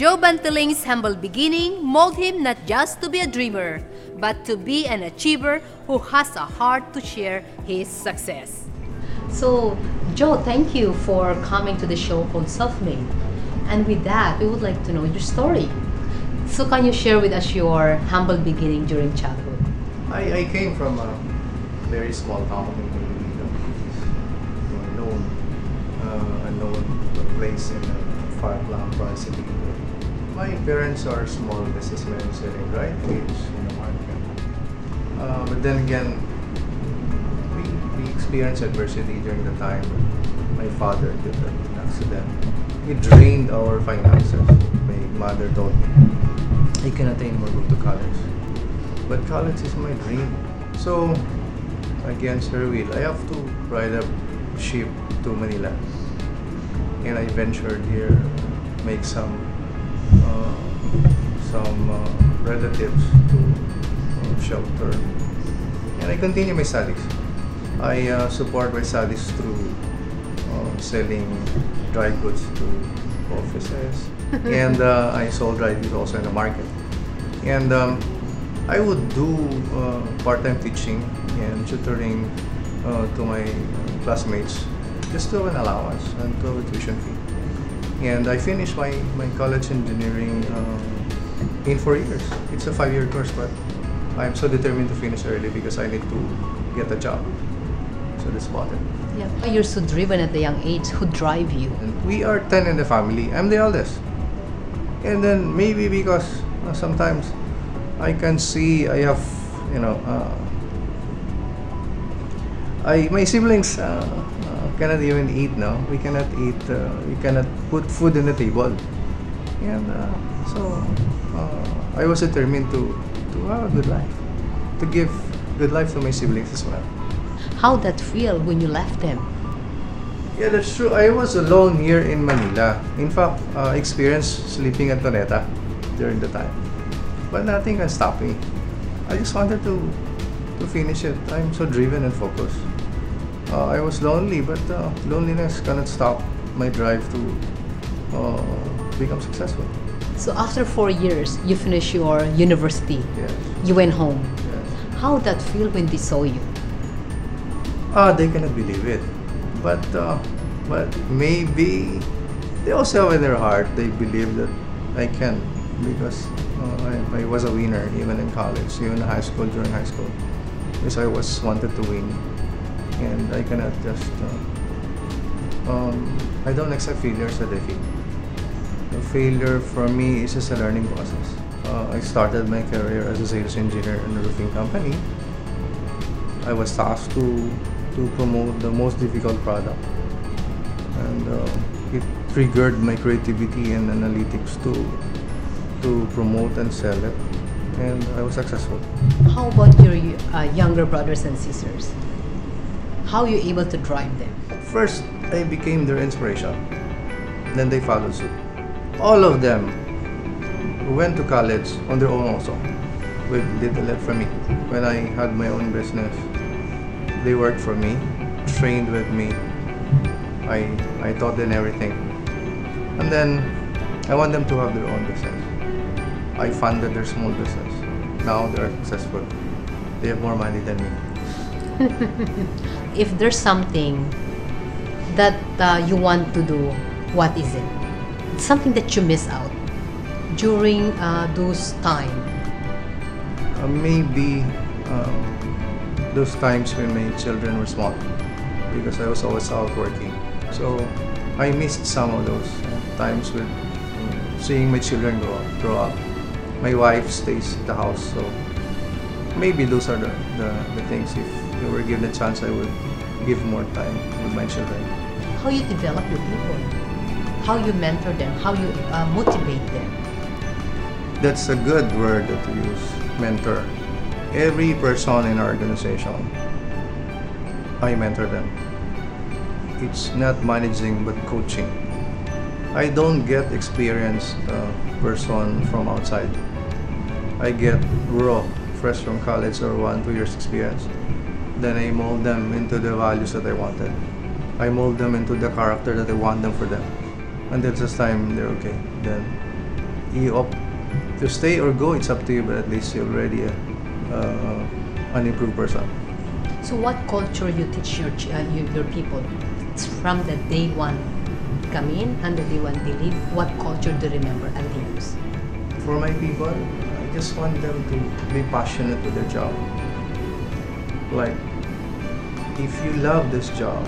Joe Bantiling's humble beginning molded him not just to be a dreamer, but to be an achiever who has a heart to share his success. So, Joe, thank you for coming to the show called Self-Made. And with that, we would like to know your story. So can you share with us your humble beginning during childhood? I came from a very small town in the unknown place in far flung province of Iloilo. My parents are small businessmen selling dry goods in the market. But then again, we experienced adversity during the time my father did an accident. It drained our finances. My mother told me, I cannot anymore go to college. But college is my dream. So, against her will, I have to ride a ship to Manila. And I ventured here, make some relatives to shelter. And I continue my studies. I support my studies through selling dry goods to offices. And I sold dry goods also in the market. And I would do part-time teaching and tutoring to my classmates just to have an allowance and to have a tuition fee. And I finished my college engineering in 4 years. It's a 5-year course, but I'm so determined to finish early because I need to get a job. So that's about it. Yeah, you're so driven at a young age. Who drive you? And we are 10 in the family. I'm the eldest. And then maybe because sometimes I can see I have, my siblings cannot even eat now. We cannot eat, we cannot put food on the table. And so I was determined to have a good life, to give good life to my siblings as well. How that feel when you left them? Yeah, that's true. I was alone here in Manila. In fact, experienced sleeping at Cuneta during the time. But nothing can stop me. I just wanted to finish it. I'm so driven and focused. I was lonely, but loneliness cannot stop my drive to become successful. So after 4 years, you finished your university. Yes. You went home. Yes. How that feel when they saw you? They cannot believe it. But maybe they also have in their heart, they believe that I can, because I was a winner even in college, even in high school, during high school, because I wanted to win. And I cannot just, I don't accept failure as a defeat. A failure for me is just a learning process. I started my career as a sales engineer in a roofing company. I was tasked to promote the most difficult product. And it triggered my creativity and analytics to promote and sell it. And I was successful. How about your younger brothers and sisters? How are you able to drive them? First, I became their inspiration. Then they followed suit. All of them went to college on their own also, with little help from me. When I had my own business, they worked for me, trained with me. I taught them everything. And then I want them to have their own business. I funded their small business. Now they're successful. They have more money than me. If there's something that you want to do, what is it? It's something that you miss out during those time. Maybe those times when my children were small, because I was always out working. So I missed some of those times with seeing my children grow up. My wife stays at the house, so maybe those are the things. If we were given a chance, I would give more time with my children. How you develop your people? How you mentor them? How you motivate them? That's a good word that you use, mentor. Every person in our organization, I mentor them. It's not managing but coaching. I don't get experienced person from outside. I get raw, fresh from college or 1-2 years experience. Then I mold them into the values that I wanted. I mold them into the character that I want them for them. Until this time they're okay. Then you opt to stay or go, it's up to you, but at least you're already an improved person. So what culture you teach your people? It's from the day one come in and the day one they leave. What culture do you remember and they use? For my people, I just want them to be passionate with their job. Like, if you love this job,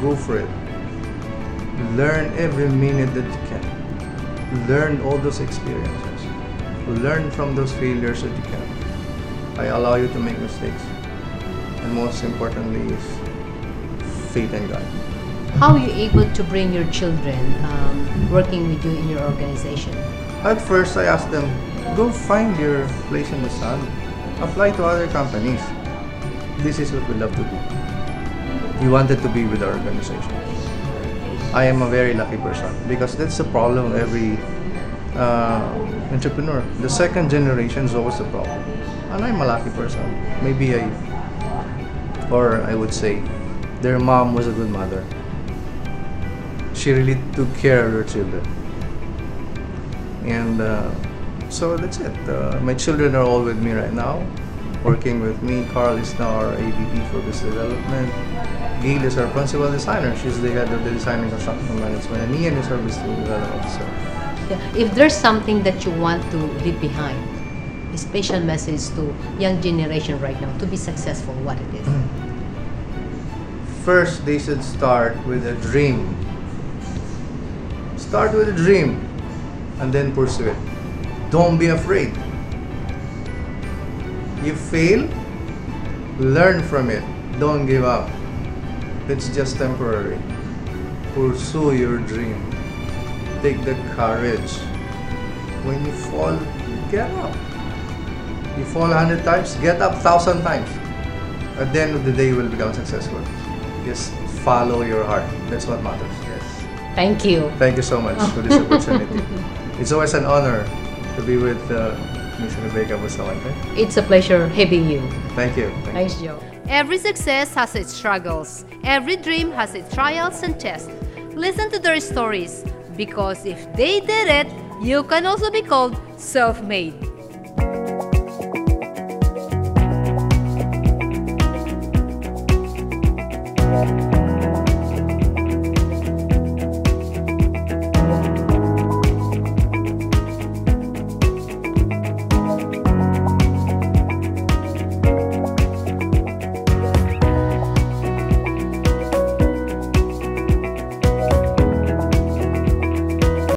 go for it. Learn every minute that you can. Learn all those experiences. Learn from those failures that you can. I allow you to make mistakes. And most importantly is faith in God. How are you able to bring your children working with you in your organization? At first, I asked them, go find your place in the sun. Apply to other companies. This is what we love to do. We wanted to be with our organization. I am a very lucky person because that's the problem of every entrepreneur. The second generation is always the problem. And I'm a lucky person. Maybe I would say, their mom was a good mother. She really took care of her children. And so that's it. My children are all with me right now, working with me. Carl is now our AVP for business development. Gail is our principal designer. She's the head of the design and construction management. And Ian is our business development officer. Yeah. If there's something that you want to leave behind, a special message to young generation right now to be successful, what it is? First, they should start with a dream. Start with a dream and then pursue it. Don't be afraid. You fail, learn from it. Don't give up. It's just temporary. Pursue your dream. Take the courage. When you fall, get up. You fall 100 times, get up 1,000 times. At the end of the day, you will become successful. Just follow your heart. That's what matters. Yes. Thank you. Thank you so much for this opportunity. It's always an honor to be with Ms. Rebecca Bustamante. It's a pleasure having you. Thank you. Thanks, Joe. Every success has its struggles. Every dream has its trials and tests. Listen to their stories because if they did it, you can also be called self-made.